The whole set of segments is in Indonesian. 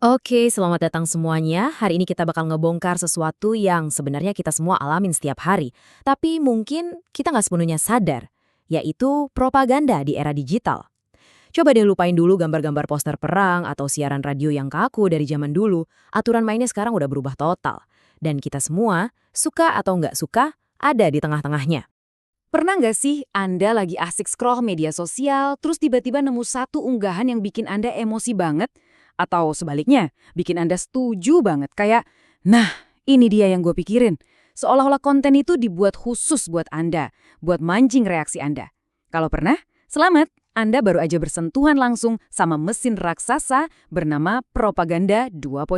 Oke, selamat datang semuanya. Hari ini kita bakal ngebongkar sesuatu yang sebenarnya kita semua alamin setiap hari. Tapi mungkin kita nggak sepenuhnya sadar, yaitu propaganda di era digital. Coba deh lupain dulu gambar-gambar poster perang atau siaran radio yang kaku dari zaman dulu. Aturan mainnya sekarang udah berubah total. Dan kita semua, suka atau nggak suka, ada di tengah-tengahnya. Pernah nggak sih Anda lagi asik scroll media sosial, terus tiba-tiba nemu satu unggahan yang bikin Anda emosi banget? Atau sebaliknya, bikin Anda setuju banget, kayak, nah, ini dia yang gue pikirin. Seolah-olah konten itu dibuat khusus buat Anda, buat mancing reaksi Anda. Kalau pernah, selamat, Anda baru aja bersentuhan langsung sama mesin raksasa bernama Propaganda 2.0.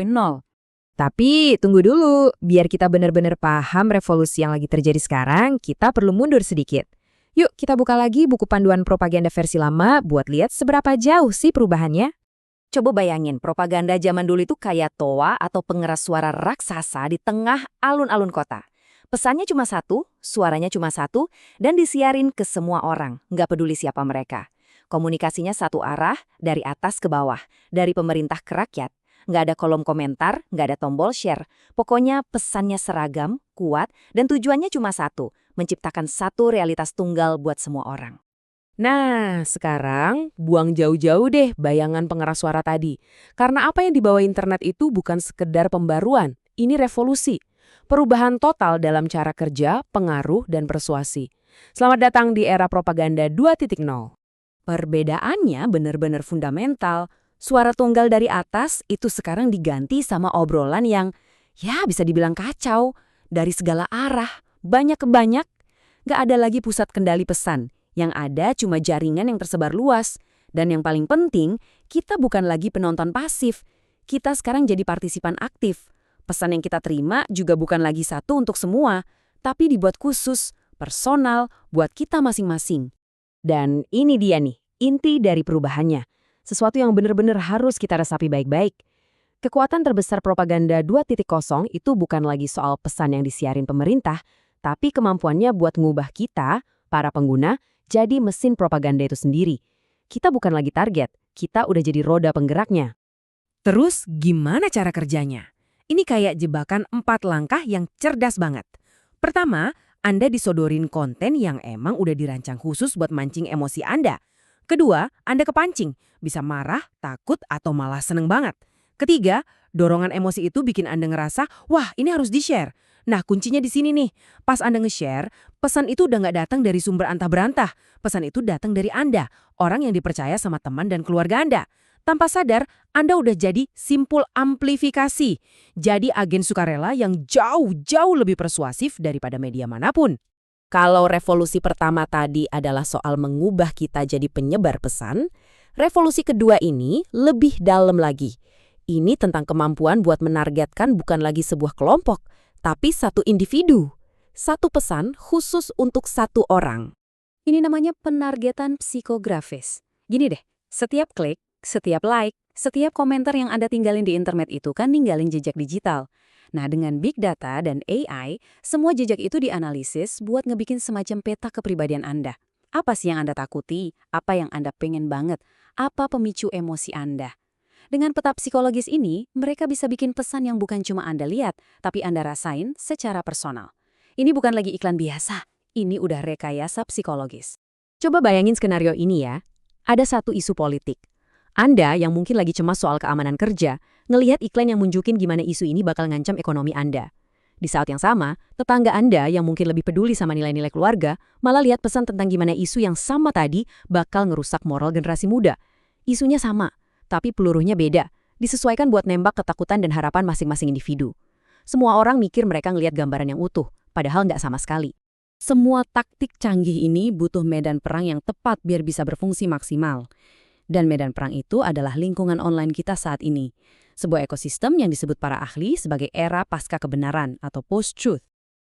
Tapi tunggu dulu, biar kita benar-benar paham revolusi yang lagi terjadi sekarang, kita perlu mundur sedikit. Yuk kita buka lagi buku panduan propaganda versi lama buat lihat seberapa jauh sih perubahannya. Coba bayangin, propaganda zaman dulu itu kayak toa atau pengeras suara raksasa di tengah alun-alun kota. Pesannya cuma satu, suaranya cuma satu, dan disiarin ke semua orang, nggak peduli siapa mereka. Komunikasinya satu arah, dari atas ke bawah, dari pemerintah ke rakyat. Nggak ada kolom komentar, nggak ada tombol share. Pokoknya pesannya seragam, kuat, dan tujuannya cuma satu, menciptakan satu realitas tunggal buat semua orang. Nah, sekarang buang jauh-jauh deh bayangan pengeras suara tadi. Karena apa yang dibawa internet itu bukan sekedar pembaruan, ini revolusi. Perubahan total dalam cara kerja, pengaruh, dan persuasi. Selamat datang di era propaganda 2.0. Perbedaannya benar-benar fundamental. Suara tunggal dari atas itu sekarang diganti sama obrolan yang, ya bisa dibilang kacau. Dari segala arah, banyak ke banyak. Nggak ada lagi pusat kendali pesan. Yang ada cuma jaringan yang tersebar luas. Dan yang paling penting, kita bukan lagi penonton pasif. Kita sekarang jadi partisipan aktif. Pesan yang kita terima juga bukan lagi satu untuk semua, tapi dibuat khusus, personal, buat kita masing-masing. Dan ini dia nih, inti dari perubahannya. Sesuatu yang benar-benar harus kita resapi baik-baik. Kekuatan terbesar propaganda 2.0 itu bukan lagi soal pesan yang disiarin pemerintah, tapi kemampuannya buat ngubah kita, para pengguna, jadi mesin propaganda itu sendiri. Kita bukan lagi target, kita udah jadi roda penggeraknya. Terus gimana cara kerjanya? Ini kayak jebakan 4 langkah yang cerdas banget. Pertama, Anda disodorin konten yang emang udah dirancang khusus buat mancing emosi Anda. Kedua, Anda kepancing, bisa marah, takut, atau malah seneng banget. Ketiga, dorongan emosi itu bikin Anda ngerasa, wah ini harus di-share. Nah kuncinya di sini nih, pas Anda nge-share, pesan itu udah nggak datang dari sumber antah berantah. Pesan itu datang dari Anda, orang yang dipercaya sama teman dan keluarga Anda. Tanpa sadar, Anda udah jadi simpul amplifikasi. Jadi agen sukarela yang jauh-jauh lebih persuasif daripada media manapun. Kalau revolusi pertama tadi adalah soal mengubah kita jadi penyebar pesan, revolusi kedua ini lebih dalam lagi. Ini tentang kemampuan buat menargetkan bukan lagi sebuah kelompok, tapi satu individu. Satu pesan khusus untuk satu orang. Ini namanya penargetan psikografis. Gini deh, setiap klik, setiap like, setiap komentar yang Anda tinggalin di internet itu kan ninggalin jejak digital. Nah, dengan big data dan AI, semua jejak itu dianalisis buat ngebikin semacam peta kepribadian Anda. Apa sih yang Anda takuti? Apa yang Anda pengen banget? Apa pemicu emosi Anda? Dengan peta psikologis ini, mereka bisa bikin pesan yang bukan cuma Anda lihat, tapi Anda rasain secara personal. Ini bukan lagi iklan biasa, ini udah rekayasa psikologis. Coba bayangin skenario ini ya. Ada satu isu politik. Anda yang mungkin lagi cemas soal keamanan kerja, ngelihat iklan yang nunjukin gimana isu ini bakal ngancam ekonomi Anda. Di saat yang sama, tetangga Anda yang mungkin lebih peduli sama nilai-nilai keluarga, malah lihat pesan tentang gimana isu yang sama tadi bakal ngerusak moral generasi muda. Isunya sama, tapi pelurunya beda, disesuaikan buat nembak ketakutan dan harapan masing-masing individu. Semua orang mikir mereka ngelihat gambaran yang utuh, padahal nggak sama sekali. Semua taktik canggih ini butuh medan perang yang tepat biar bisa berfungsi maksimal. Dan medan perang itu adalah lingkungan online kita saat ini. Sebuah ekosistem yang disebut para ahli sebagai era pasca kebenaran atau post-truth.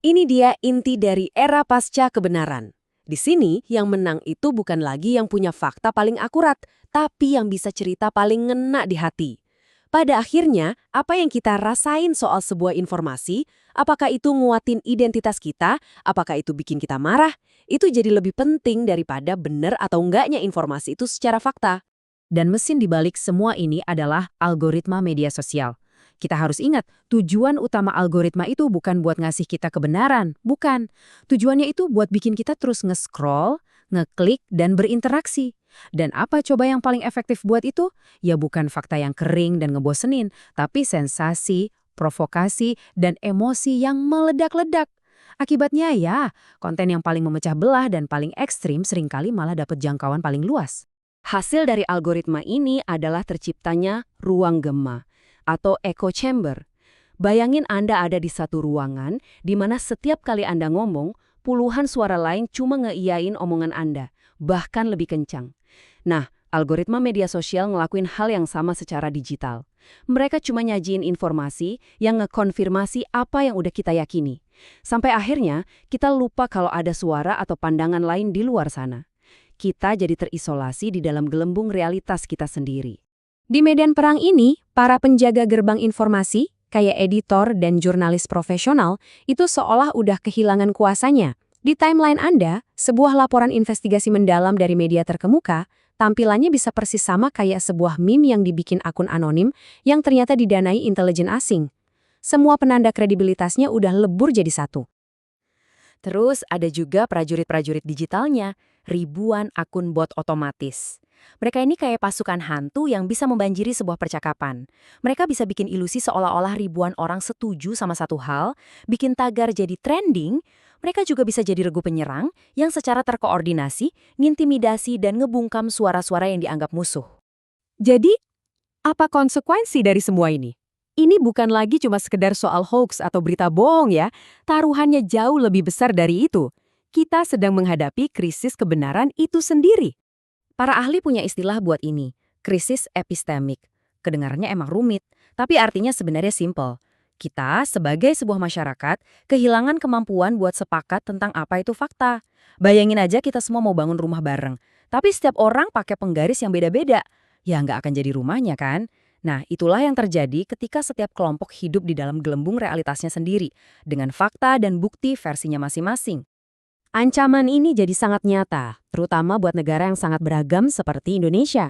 Ini dia inti dari era pasca kebenaran. Di sini, yang menang itu bukan lagi yang punya fakta paling akurat, tapi yang bisa cerita paling ngena di hati. Pada akhirnya, apa yang kita rasain soal sebuah informasi, apakah itu nguatin identitas kita, apakah itu bikin kita marah, itu jadi lebih penting daripada benar atau enggaknya informasi itu secara fakta. Dan mesin di balik semua ini adalah algoritma media sosial. Kita harus ingat, tujuan utama algoritma itu bukan buat ngasih kita kebenaran, bukan. Tujuannya itu buat bikin kita terus nge-scroll, ngeklik, dan berinteraksi. Dan apa coba yang paling efektif buat itu? Ya bukan fakta yang kering dan ngebosenin, tapi sensasi, provokasi, dan emosi yang meledak-ledak. Akibatnya ya, konten yang paling memecah belah dan paling ekstrim seringkali malah dapat jangkauan paling luas. Hasil dari algoritma ini adalah terciptanya ruang gema atau echo chamber. Bayangin Anda ada di satu ruangan di mana setiap kali Anda ngomong, puluhan suara lain cuma ngeiyain omongan Anda, bahkan lebih kencang. Nah, algoritma media sosial ngelakuin hal yang sama secara digital. Mereka cuma nyajiin informasi yang ngekonfirmasi apa yang udah kita yakini. Sampai akhirnya, kita lupa kalau ada suara atau pandangan lain di luar sana. Kita jadi terisolasi di dalam gelembung realitas kita sendiri. Di medan perang ini, para penjaga gerbang informasi, kayak editor dan jurnalis profesional, itu seolah udah kehilangan kuasanya. Di timeline Anda, sebuah laporan investigasi mendalam dari media terkemuka, tampilannya bisa persis sama kayak sebuah meme yang dibikin akun anonim yang ternyata didanai intelijen asing. Semua penanda kredibilitasnya udah lebur jadi satu. Terus ada juga prajurit-prajurit digitalnya, ribuan akun bot otomatis. Mereka ini kayak pasukan hantu yang bisa membanjiri sebuah percakapan. Mereka bisa bikin ilusi seolah-olah ribuan orang setuju sama satu hal, bikin tagar jadi trending. Mereka juga bisa jadi regu penyerang yang secara terkoordinasi, ngintimidasi dan ngebungkam suara-suara yang dianggap musuh. Jadi, apa konsekuensi dari semua ini? Ini bukan lagi cuma sekedar soal hoax atau berita bohong ya, taruhannya jauh lebih besar dari itu. Kita sedang menghadapi krisis kebenaran itu sendiri. Para ahli punya istilah buat ini, krisis epistemik. Kedengarannya emang rumit, tapi artinya sebenarnya simpel. Kita, sebagai sebuah masyarakat, kehilangan kemampuan buat sepakat tentang apa itu fakta. Bayangin aja kita semua mau bangun rumah bareng, tapi setiap orang pakai penggaris yang beda-beda. Ya nggak akan jadi rumahnya kan? Nah, itulah yang terjadi ketika setiap kelompok hidup di dalam gelembung realitasnya sendiri, dengan fakta dan bukti versinya masing-masing. Ancaman ini jadi sangat nyata, terutama buat negara yang sangat beragam seperti Indonesia.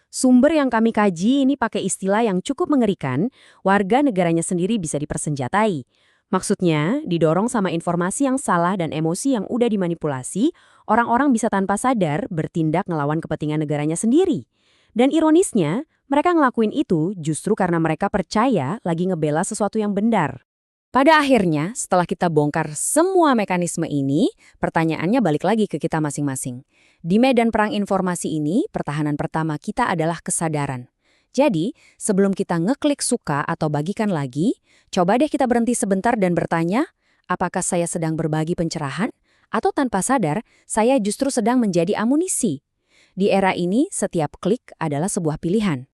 Sumber yang kami kaji ini pakai istilah yang cukup mengerikan, warga negaranya sendiri bisa dipersenjatai. Maksudnya, didorong sama informasi yang salah dan emosi yang udah dimanipulasi, orang-orang bisa tanpa sadar bertindak ngelawan kepentingan negaranya sendiri. Dan ironisnya, mereka ngelakuin itu justru karena mereka percaya lagi ngebela sesuatu yang benar. Pada akhirnya, setelah kita bongkar semua mekanisme ini, pertanyaannya balik lagi ke kita masing-masing. Di medan perang informasi ini, pertahanan pertama kita adalah kesadaran. Jadi, sebelum kita ngeklik suka atau bagikan lagi, coba deh kita berhenti sebentar dan bertanya, apakah saya sedang berbagi pencerahan? Atau tanpa sadar, saya justru sedang menjadi amunisi? Di era ini, setiap klik adalah sebuah pilihan.